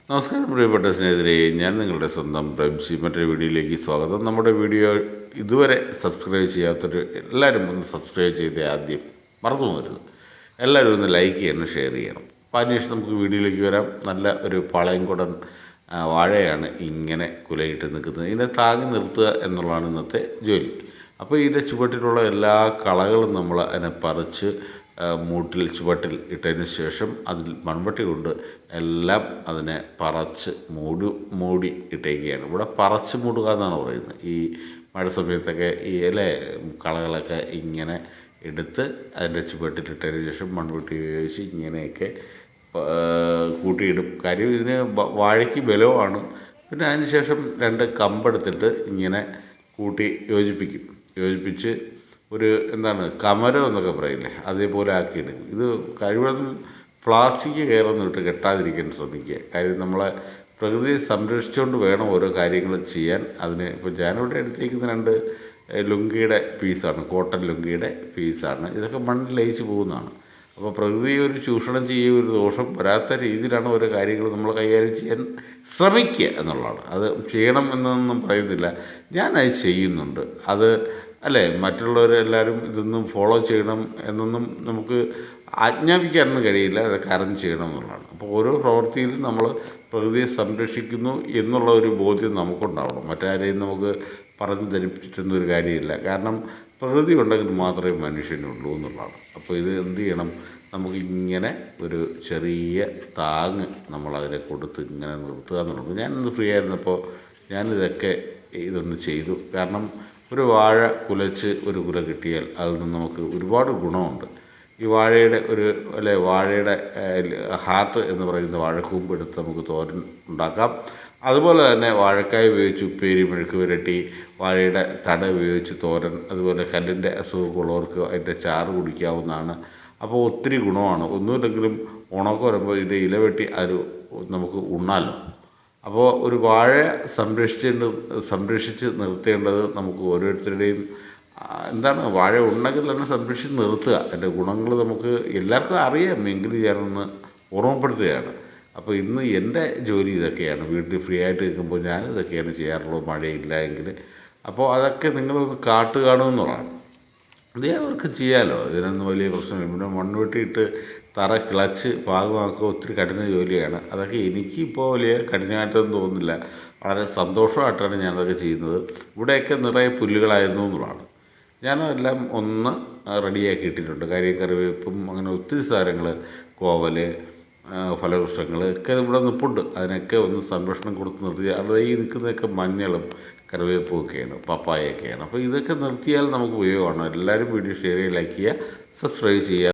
നമസ്കാരം പ്രിയപ്പെട്ട സ്നേഹിതരെ, ഞാൻ നിങ്ങളുടെ സ്വന്തം പ്രേംസി. മറ്റൊരു വീഡിയോയിലേക്ക് സ്വാഗതം. നമ്മുടെ വീഡിയോ ഇതുവരെ സബ്സ്ക്രൈബ് ചെയ്യാത്തൊരു എല്ലാവരും ഒന്ന് സബ്സ്ക്രൈബ് ചെയ്ത് ആദ്യം മറന്നു പോകരുത്. എല്ലാവരും ഒന്ന് ലൈക്ക് ചെയ്യണം, ഷെയർ ചെയ്യണം. അപ്പോൾ അതിനുശേഷം നമുക്ക് വീഡിയോയിലേക്ക് വരാം. നല്ല ഒരു പാളയംകുടൻ വാഴയാണ് ഇങ്ങനെ കുലയിട്ട് നിൽക്കുന്നത്. ഇതിനെ താങ്ങി നിർത്തുക എന്നുള്ളതാണ് ഇന്നത്തെ ജോലി. അപ്പോൾ ഇതിൻ്റെ ചുവട്ടിലുള്ള എല്ലാ കളകളും നമ്മൾ അതിനെ പറിച്ച് ചുവട്ടിൽ ഇട്ടതിന് ശേഷം അതിൽ മൺവെട്ടി കൊണ്ട് എല്ലാം അതിനെ പറച്ച് മൂടി ഇട്ടേക്കുകയാണ്. ഇവിടെ പറച്ച് മൂടുക എന്നാണ് പറയുന്നത്. ഈ മഴ സമയത്തൊക്കെ ഈ കളകളൊക്കെ ഇങ്ങനെ എടുത്ത് അതിൻ്റെ ചുവട്ടിലിട്ടതിന് ശേഷം മൺവെട്ടി ഉപയോഗിച്ച് ഇങ്ങനെയൊക്കെ കൂട്ടിയിടും. കാര്യം ഇതിന് വാഴയ്ക്ക് ബലവുമാണ്. പിന്നെ അതിന് ശേഷം 2 കമ്പെടുത്തിട്ട് ഇങ്ങനെ കൂട്ടി യോജിപ്പിച്ച് ഒരു കമരം എന്നൊക്കെ പറയില്ലേ, അതേപോലെ ആക്കിയെടുക്കും. ഇത് കഴിവതും പ്ലാസ്റ്റിക് കയറൊന്നും കെട്ടാതിരിക്കാൻ ശ്രമിക്കുക. കാര്യം നമ്മളെ പ്രകൃതിയെ സംരക്ഷിച്ചുകൊണ്ട് വേണം ഓരോ കാര്യങ്ങൾ ചെയ്യാൻ. അതിന് ഇപ്പോൾ ഞാനിവിടെ എടുത്തേക്കുന്ന 2 ലുങ്കിയുടെ പീസാണ്, കോട്ടൺ ലുങ്കിയുടെ പീസാണ്. ഇതൊക്കെ മണ്ണിൽ ലയിച്ച് പോകുന്നതാണ്. അപ്പോൾ പ്രകൃതിയെ ഒരു ചൂഷണം ചെയ്യുക, ഒരു ദോഷം വരാത്ത രീതിയിലാണ് ഓരോ കാര്യങ്ങൾ നമ്മൾ കൈകാര്യം ചെയ്യാൻ ശ്രമിക്കുക എന്നുള്ളതാണ്. അത് ചെയ്യണം എന്നൊന്നും പറയുന്നില്ല, ഞാനത് ചെയ്യുന്നുണ്ട്. മറ്റുള്ളവരെല്ലാവരും ഇതൊന്നും ഫോളോ ചെയ്യണം എന്നൊന്നും നമുക്ക് ആജ്ഞാപിക്കാനൊന്നും കഴിയില്ല. അതൊക്കെ അറിഞ്ഞ് ചെയ്യണം എന്നുള്ളതാണ്. അപ്പോൾ ഓരോ പ്രവൃത്തിയിലും നമ്മൾ പ്രകൃതിയെ സംരക്ഷിക്കുന്നു എന്നുള്ള ഒരു ബോധ്യം നമുക്കുണ്ടാവണം. മറ്റാരെയും നമുക്ക് പറഞ്ഞ് ധരിപ്പിച്ചിട്ടൊന്നും ഒരു കാര്യമില്ല. കാരണം പ്രകൃതി ഉണ്ടെങ്കിൽ മാത്രമേ മനുഷ്യനുള്ളൂ എന്നുള്ളതാണ്. അപ്പോൾ ഇത് എന്ത് ചെയ്യണം, നമുക്കിങ്ങനെ ഒരു ചെറിയ താങ്ങ് നമ്മളതിനെ കൊടുത്ത് ഇങ്ങനെ നിർത്തുക എന്നുള്ളത്. ഞാനിന്ന് ഫ്രീ ആയിരുന്നപ്പോൾ ഇതൊന്ന് ചെയ്തു. കാരണം ഒരു വാഴ കുലച്ച് ഒരു കുല കിട്ടിയാൽ അതിൽ നിന്ന് നമുക്ക് ഒരുപാട് ഗുണമുണ്ട്. ഈ വാഴയുടെ വാഴയുടെ ഹാർട്ട് എന്ന് പറയുന്ന വാഴക്കൂമ്പ് എടുത്ത് നമുക്ക് തോരൻ ഉണ്ടാക്കാം. അതുപോലെ തന്നെ വാഴക്കായ ഉപയോഗിച്ച് ഉപ്പേരി, മെഴുക്ക് പുരട്ടി, വാഴയുടെ തട ഉപയോഗിച്ച് തോരൻ, അതുപോലെ കല്ലിൻ്റെ അസുഖമുള്ളവർക്ക് അതിൻ്റെ ചാറ് കുടിക്കാവുന്നതാണ്. അപ്പോൾ ഒത്തിരി ഗുണമാണ്. ഒന്നുമില്ലെങ്കിലും ഉണക്കം വരുമ്പോൾ ഇതിൻ്റെ ഇല വെട്ടി അത് നമുക്ക് ഉണ്ണാമല്ലോ. അപ്പോൾ ഒരു വാഴ സംരക്ഷിച്ച് നിർത്തേണ്ടത് നമുക്ക് ഓരോരുത്തരുടെയും വാഴ ഉണ്ടെങ്കിൽ തന്നെ സംരക്ഷിച്ച് നിർത്തുക. അതിൻ്റെ ഗുണങ്ങൾ നമുക്ക് എല്ലാവർക്കും അറിയാം, എങ്കിലും ഞാനൊന്ന് ഓർമ്മപ്പെടുത്തുകയാണ്. അപ്പോൾ ഇന്ന് എൻ്റെ ജോലി ഇതൊക്കെയാണ്. വീട്ടിൽ ഫ്രീ ആയിട്ട് നിൽക്കുമ്പോൾ ഞാനിതൊക്കെയാണ് ചെയ്യാറുള്ളത്, മഴയില്ല എങ്കിൽ. അപ്പോൾ അതൊക്കെ നിങ്ങളൊന്ന് കാണുമെന്നുള്ളതാണ്. ഇത് അവർക്ക് ചെയ്യാമല്ലോ, ഇതിനൊന്നും വലിയ പ്രശ്നമില്ല. പിന്നെ മൺവെട്ടിയിട്ട് തറ കിളച്ച് പാകമാക്കുക ഒത്തിരി കഠിന ജോലിയാണ്. അതൊക്കെ എനിക്കിപ്പോൾ വലിയ കഠിനമായിട്ടൊന്നും തോന്നുന്നില്ല. വളരെ സന്തോഷമായിട്ടാണ് ഞാനതൊക്കെ ചെയ്യുന്നത്. ഇവിടെയൊക്കെ നിറയെ പുല്ലുകളായിരുന്നു എന്നുള്ളതാണ്. ഞാനെല്ലാം ഒന്ന് റെഡിയാക്കി ഇട്ടിട്ടുണ്ട്. കറിവേപ്പും അങ്ങനെ ഒത്തിരി സാധനങ്ങൾ, കോവൽ, ഫലവൃക്ഷങ്ങൾ ഒക്കെ ഇവിടെ നിൽപ്പുണ്ട്. അതിനൊക്കെ ഒന്ന് സംരക്ഷണം കൊടുത്ത് നിർത്തി. അവിടെ ഈ നിൽക്കുന്നതൊക്കെ മഞ്ഞളും കറിവേപ്പും ഒക്കെയാണ്, പപ്പായൊക്കെയാണ്. അപ്പോൾ ഇതൊക്കെ നിർത്തിയാൽ നമുക്ക് ഉപയോഗമാണ്. എല്ലാവരും വീഡിയോ ഷെയർ ചെയ്യുക, ലൈക്ക് ചെയ്യുക, സബ്സ്ക്രൈബ് ചെയ്യുക.